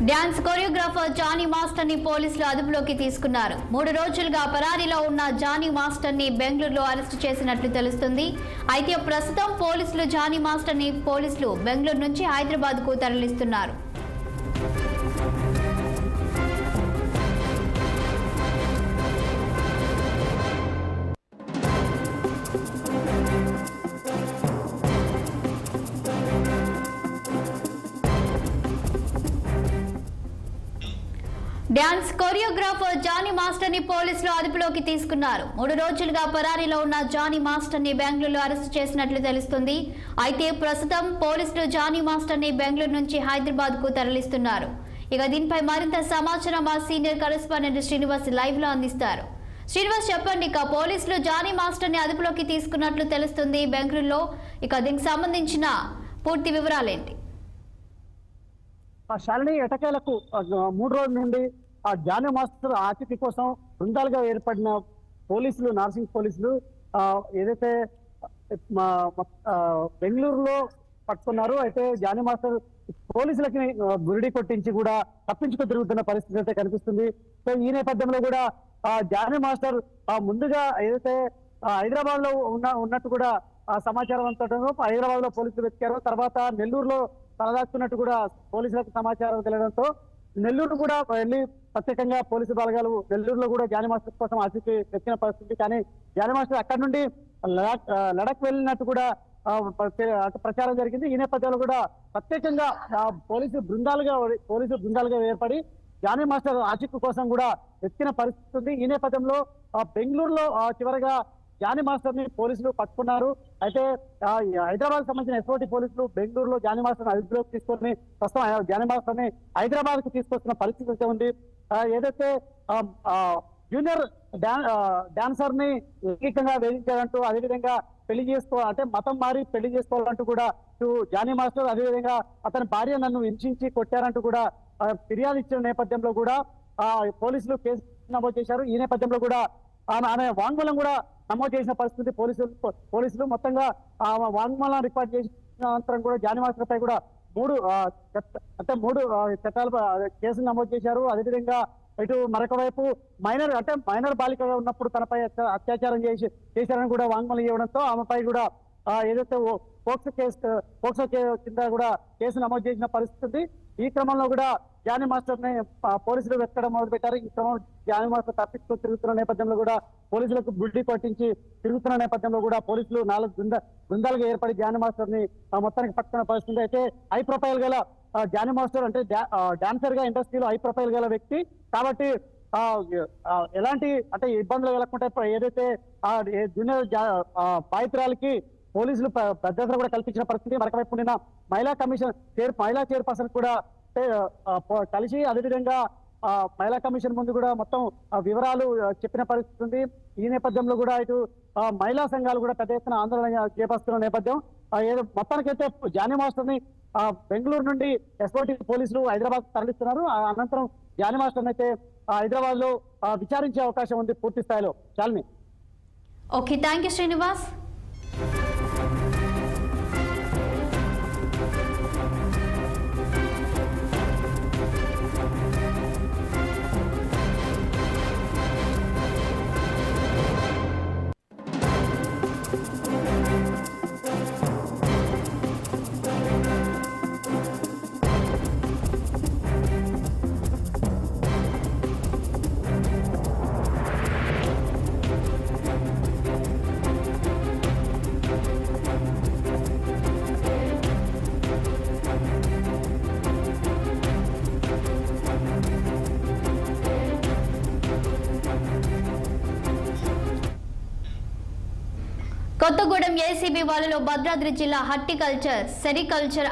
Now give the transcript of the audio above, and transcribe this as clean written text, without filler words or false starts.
Dance choreographer Johnny master ని పోలీసులు అదుపులోకి తీసుకున్నారు. 3 రోజులుగా పరారీలో ఉన్న జానీ మాస్టర్ ని బెంగళూరులో అరెస్టు చేసినట్లు తెలుస్తుంది. అయితే ప్రస్తుతం పోలీసులు జానీ మాస్టర్ ని బెంగళూరు నుంచి హైదరాబాద్ కు తరలిస్తున్నారు. డాన్స్ కొరియోగ్రాఫర్ జానీ మాస్టర్ ని పోలీసులు అదుపులోకి తీసుకున్నారు. 3 రోజులుగా పరారీలో ఉన్న జానీ మాస్టర్ ని బెంగళూరులో అరెస్టు చేసినట్లు తెలుస్తుంది. అయితే ప్రస్తుతం పోలీసులు జానీ మాస్టర్ ని బెంగళూరు నుంచి హైదరాబాద్ కు తరలిస్తున్నారు. ఇక దీనిపై మరింత సమాచారం మా సీనియర్ కరెస్పాండెంట్ శ్రీనివాస్ లైవ్ లో అందిస్తారు. శ్రీనివాస్, చెప్పండి. ఇక పోలీసులు జానీ మాస్టర్ ని అదుపులోకి తీసుకున్నట్లు తెలుస్తుంది బెంగళూరులో. ఇక దీనికి సంబంధించిన పూర్తి వివరాలేంటి? శాలిని ఎటకేలకు 3 రోజుల నుండి ఆ జానీ మాస్టర్ ఆచూకీ కోసం బృందాలుగా ఏర్పడిన పోలీసులు, నార్సింగ్ పోలీసులు ఏదైతే బెంగళూరులో పట్టుకున్నారు. అయితే జానీ మాస్టర్ పోలీసులకి గురిడి కొట్టించి కూడా తప్పించుకు తిరుగుతున్న పరిస్థితి అయితే కనిపిస్తుంది. సో ఈ నేపథ్యంలో కూడా జానీ మాస్టర్ ముందుగా ఏదైతే హైదరాబాద్ లో ఉన్నట్టు కూడా సమాచారం అంతా హైదరాబాద్ లో పోలీసులు వెతికారు. తర్వాత నెల్లూరులో తలదాచుకున్నట్టు కూడా పోలీసులకు సమాచారం తెలియడంతో నెల్లూరు కూడా వెళ్ళి ప్రత్యేకంగా పోలీసు బలగాలు నెల్లూరులో కూడా జానీ మాస్టర్ కోసం ఆసక్తి వెతికిన పరిస్థితి. కానీ జానీ మాస్టర్ అక్కడి నుండి లడక్ వెళ్ళినట్టు కూడా ప్రచారం జరిగింది. ఈ నేపథ్యంలో కూడా ప్రత్యేకంగా పోలీసు బృందాలుగా ఏర్పడి జానీ మాస్టర్ ఆచూకీ కోసం కూడా వెతికిన పరిస్థితి ఉంది. ఈ నేపథ్యంలో బెంగళూరులో చివరగా జానీ మాస్టర్ ని పోలీసులు పట్టుకున్నారు. అయితే హైదరాబాద్ సంబంధించిన ఎస్ఓటి పోలీసులు బెంగళూరులో జానీ మాస్టర్ ని అదుపులోకి తీసుకొని ప్రస్తుతం జానీ మాస్టర్ ని హైదరాబాద్ కు తీసుకొస్తున్న పరిస్థితి అయితే ఉంది. ఏదైతే జూనియర్ డాన్సర్ ని లైంగికంగా వేధించారంటూ, అదేవిధంగా అంటే మతం మారి పెళ్లి చేసుకోవాలంటూ కూడా జానీ మాస్టర్, అదేవిధంగా అతని భార్య నన్ను హింసించి కొట్టారంటూ కూడా ఫిర్యాదు ఇచ్చిన నేపథ్యంలో కూడా పోలీసులు కేసు నమోదు చేశారు. ఈ నేపథ్యంలో కూడా ఆమె వాంగ్మూలం కూడా నమోదు చేసిన పరిస్థితి. పోలీసులు మొత్తంగా వాంగ్మూలం రికార్డ్ చేసిన అనంతరం కూడా జానీ మాస్టర్ పై కూడా మూడు చట్టాల కేసులు నమోదు చేశారు. అదేవిధంగా ఇటు మరొక వైపు మైనర్ బాలికగా ఉన్నప్పుడు తనపై అత్యాచారం చేశారని కూడా వాంగ్మూలం ఇవ్వడంతో ఆమెపై కూడా ఏదైతే పోక్సో కింద కూడా కేసు నమోదు చేసిన పరిస్థితి. ఈ క్రమంలో కూడా జానీ మాస్టర్ ని పోలీసులు వెతకడం మొదలుపెట్టారు. ఈ క్రమంలో జానీ మాస్టర్ తప్పించుకొని తిరుగుతున్న నేపథ్యంలో కూడా పోలీసులకు గుడ్డి కొట్టించి తిరుగుతున్న నేపథ్యంలో కూడా పోలీసులు 4 బృందాలుగా ఏర్పడి జానీ మాస్టర్ ని మొత్తానికి పట్టుకున్న పరిస్థితి. అయితే హై ప్రొఫైల్ గల జానీ మాస్టర్ అంటే డాన్సర్ గా ఇండస్ట్రీలో హై ప్రొఫైల్ గల వ్యక్తి కాబట్టి ఎలాంటి ఇబ్బందులు కలగకుండా ఏదైతే జూనియర్ బాధితురాలకి పోలీసులు భద్రత కూడా కల్పించిన పరిస్థితి. మరొకవైపు నిన్న మహిళా చైర్పర్సన్ కూడా కలిసి అదేవిధంగా మహిళా కమిషన్ ముందు కూడా మొత్తం వివరాలు చెప్పిన పరిస్థితి ఉంది. ఈ నేపథ్యంలో కూడా ఇటు మహిళా సంఘాలు కూడా పెద్ద ఎత్తున ఆందోళన చేపడుతున్న నేపథ్యం. మొత్తానికైతే జానీ మాస్టర్ ని బెంగళూరు నుండి ఎస్ఓటి పోలీసులు హైదరాబాద్ తరలిస్తున్నారు. అనంతరం జానీ మాస్టర్ అయితే హైదరాబాద్ లో విచారించే అవకాశం ఉంది పూర్తి స్థాయిలో. చాలని. Okay, thank you Srinivas. Kothagudem ACB వాళ్ళలో భద్రాద్రి జిల్లా హార్టికల్చర్ సెరికల్చర్